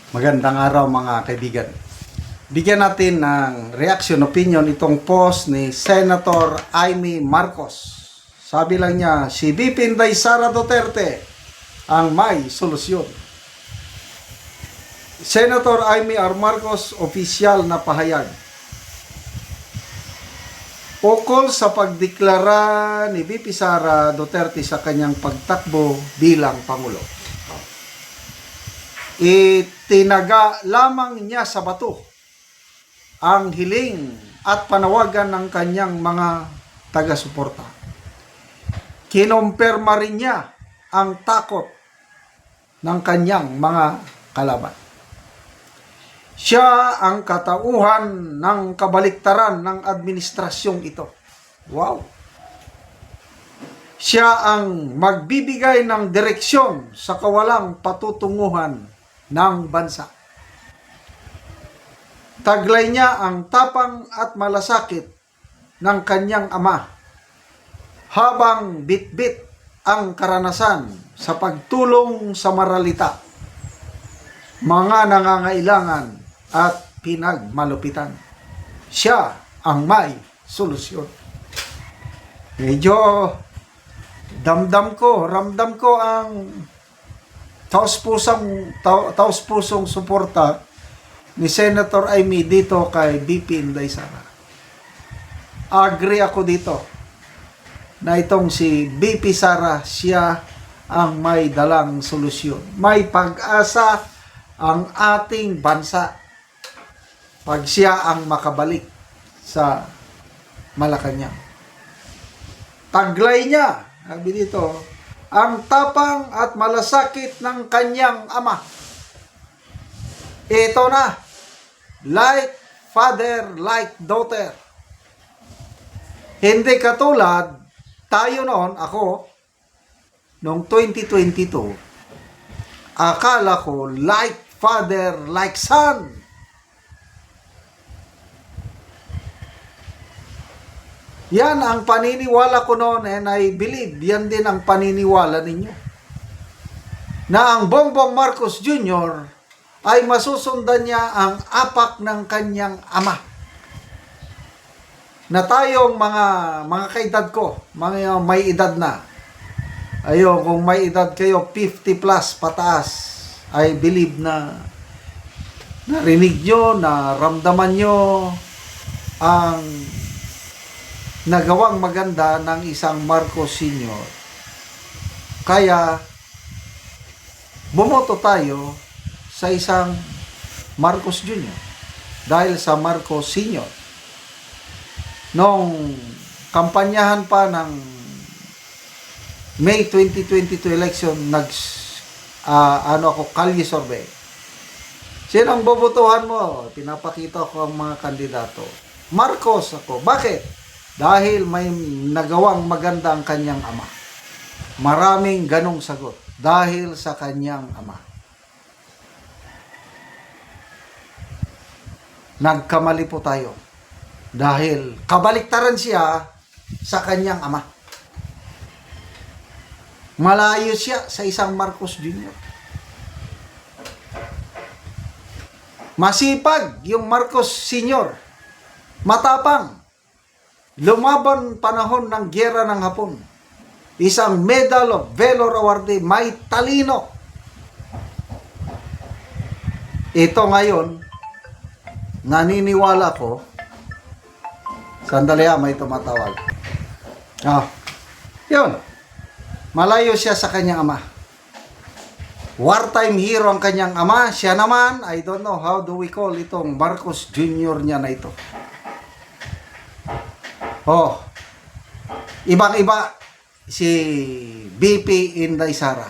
Magandang araw mga kaibigan. Bigyan natin ng reaction opinion itong post ni Senator Amy Marcos. Sabi lang niya, si VP Inday Sara Duterte ang may solusyon. Senator Amy R. Marcos, opisyal na pahayag. Ukol sa pagdeklara ni VP Sara Duterte sa kanyang pagtakbo bilang Pangulo. Itinaga lamang niya sa bato ang hiling at panawagan ng kanyang mga taga-suporta. Kinumpirma rin niya ang takot ng kanyang mga kalaban. Siya ang katauhan ng kabaliktaran ng administrasyong ito. Wow! Siya ang magbibigay ng direksyon sa kawalang patutunguhan ng bansa. Taglay niya ang tapang at malasakit ng kanyang ama habang bitbit ang karanasan sa pagtulong sa maralita, mga nangangailangan at pinagmalupitan. Siya ang may solusyon. Medyo ramdam ko ang taos-pusong suporta ni Senator Amy dito kay VP Inday Sara. Agree ako dito na itong si VP Sara, siya ang may dalang solusyon. May pag-asa ang ating bansa pag siya ang makabalik sa Malacanang. Taglay niya, sabi dito, ang tapang at malasakit ng kanyang ama. Ito na, like father, like daughter. Hindi katulad tayo noon, ako, noong 2022, akala ko like father, like son. Yan ang paniniwala ko noon, and I believe yan din ang paniniwala ninyo. Na ang Bongbong Marcos Jr. ay masusundan niya ang apak ng kanyang ama. Na tayong mga kaedad ko, mga may edad na. Kung may edad kayo 50 plus pataas, I believe na narinig nyo, naramdaman nyo ang nagawang maganda ng isang Marcos Sr. Kaya, bumoto tayo sa isang Marcos Jr. dahil sa Marcos Sr. Nung kampanyahan pa ng May 2022 election, kalye survey. Sino ang bobotohan mo? Pinapakita ko ang mga kandidato. Marcos ako. Bakit? Dahil may nagawang maganda ang kanyang ama. Maraming ganong sagot. Dahil sa kanyang ama. Nagkamali po tayo. Dahil kabaliktaran siya sa kanyang ama. Malayo siya sa isang Marcos Jr. Masipag yung Marcos Sr. Matapang. Lumaban panahon ng gyera ng Hapon. Isang Medal of Valor awardee, may talino. Ito ngayon, naniniwala ko, sandali may tumatawag. Yun. Malayo siya sa kanyang ama. Wartime hero ang kanyang ama. Siya naman, I don't know how do we call itong Marcos Jr. niya na ito. Ibang-iba si VP Inday Sara.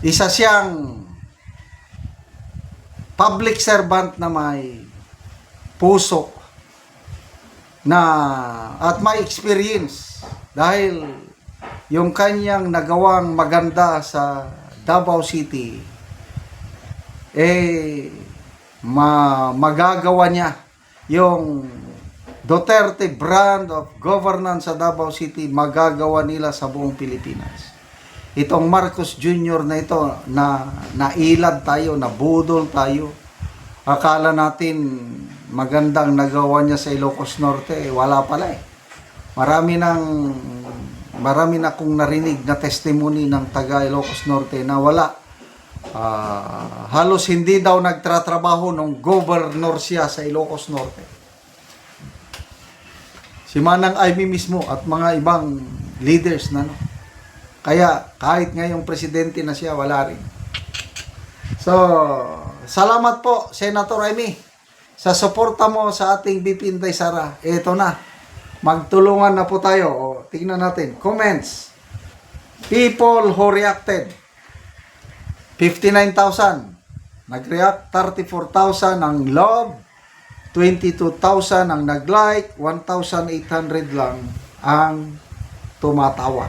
Isa siyang public servant na may puso na at may experience dahil yung kanyang nagawang maganda sa Davao City magagawa niya yung Duterte brand of governance sa Davao City, magagawa nila sa buong Pilipinas. Itong Marcos Jr. na ito, na nailad tayo, nabudol tayo. Akala natin magandang nagawa niya sa Ilocos Norte, wala pala eh. Marami na kong narinig na testimony ng taga Ilocos Norte na wala. Halos hindi daw nagtratrabaho nung governor siya sa Ilocos Norte. Si Manang Amy mismo at mga ibang leaders na no. Kaya kahit ngayong presidente na siya, wala rin. So, salamat po, Senator Amy, sa suporta mo sa ating BP Inday Sara. Ito na, magtulungan na po tayo. O, tingnan natin, comments. People who reacted, 59,000. Nag-react, 34,000 ang love, 22,000 ang nag-like, 1,800 lang ang tumatawa.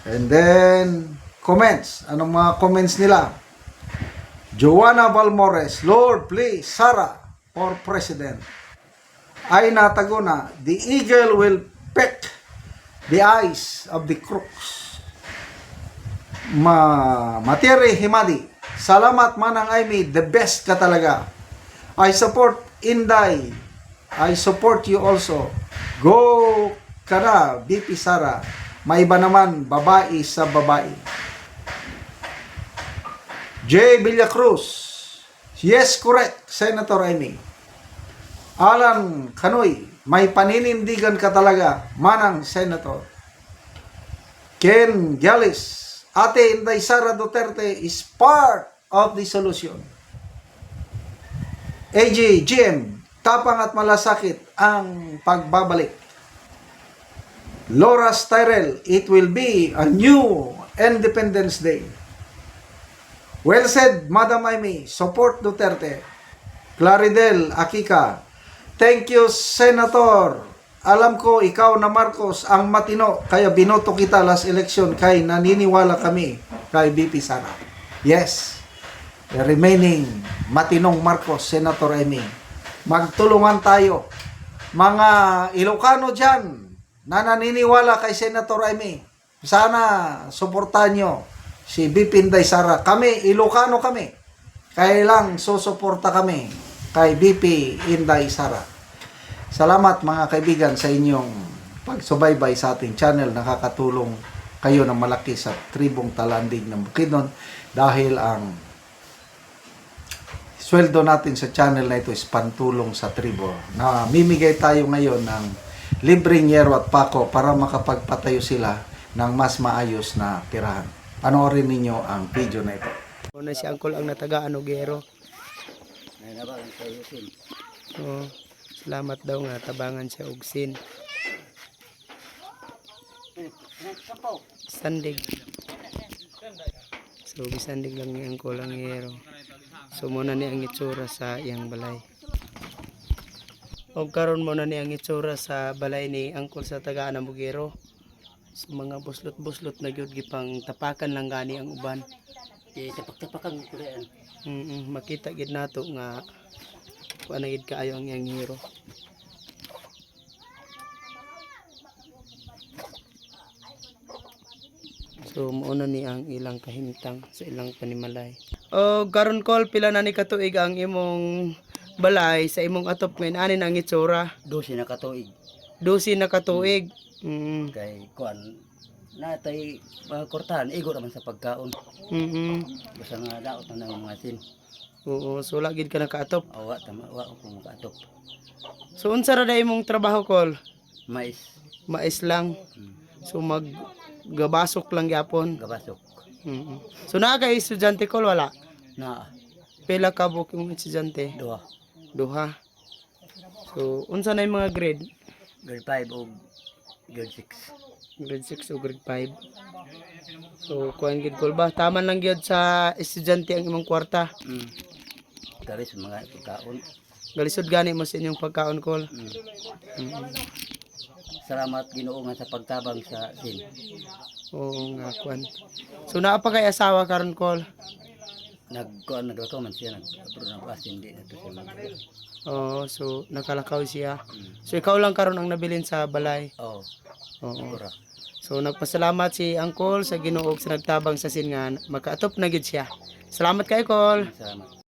And then, comments. Anong mga comments nila? Joanna Balmores, Lord, please, Sara for President. Aina Taguna, the eagle will peck the eyes of the crooks. Materi Himadi, salamat Manang Amy, the best ka talaga. I support Inday. I support you also. Go ka na, BP Sara. May iba naman, babae sa babae. J. Villacruz. Yes, correct, Senator Amy. Alan Kanoy, may paninindigan ka talaga, Manang Senator. Ken Galis, Ate Inday Sara Duterte is part of the solution. AJ GM, tapang at malasakit ang pagbabalik. Laura Styrel, it will be a new Independence Day. Well said, Madam Amy, support Duterte. Claridel Akika, thank you, Senator. Alam ko, ikaw na Marcos ang matino, kaya binoto kita last election, kay naniniwala kami kay BP Sara. Yes, the remaining matinong Marcos, Senator Amy. Magtulungan tayo. Mga Ilocano dyan, na naniniwala kay Senator Amy, sana suportahan nyo si BP Inday Sara. Kami, Ilocano kami. Kailang susuporta kami kay BP Inday Sara. Salamat mga kaibigan sa inyong pagsubaybay sa ating channel. Nakakatulong kayo ng malaki sa tribong Talandig ng Bukidnon dahil ang sweldo natin sa channel na ito is pantulong sa tribo. Namimigay tayo ngayon ng libreng yero at pako para makapagpatayo sila ng mas maayos na tirahan. Panoorin ninyo ang video na ito. Una si Uncle ang natagaan og yero. Oh, salamat daw nga tabangan siya og sin. Sandig. So bisandig lang ni Uncle ang yero. So muna ni ang itsura sa iyang balay. O karon mo na ni ang itsura sa balay ni Angkol sa tagaan ng Bugero. So mga buslot-buslot na gyud gipang tapakan lang gani ang uban. Tapak-tapakan ko rin. Makita gid nato nga kuan gid kaayo ang iyang hero. So mauna ni ang ilang kahimtang sa ilang panimalay. O karon Kol, pila na ni katuig ang imong balay sa imong atop ngayon anin ang itsura? 12 na katuig. 12 na katuig. Kay kuan natay mga kortahan igo naman sa pagkaon. Basta nga daot na ng mga sin. Oo, so lagid ka nakaatop. Wa ko makaatop. So unsa ra day imong trabaho Kol? Mais, Mais lang. So gabasok lang gyapon. gabasok. So naa kay estudyante Kol wala? Na Pila ka buok imong estudyante? duha. Duha. So unsa na yung mga grade? Grade 5 o grade 6. Grade 6 o grade 5. So kuan gid Kol ba? Tama lang gyud sa estudyante ang imong kwarta. Taris mga pagkaon. Galisod gani mo sa inyong pagkaon Kol. Salamat Ginoo nga sa pagtabang sa sin. Oo nga kuan. So naa pa kay asawa karon Kol? Nagluto man siya nagpro na pas hindi na to siya mag. Oo, so nakalakaw siya. So ikaw lang karon ang nabilin sa balay. Oh, Oo. siguro. So nagpasalamat si Angkol sa Ginoo ug sa nagtabang sa sin nga makaatop na gid siya. Salamat kay Kol. Salamat.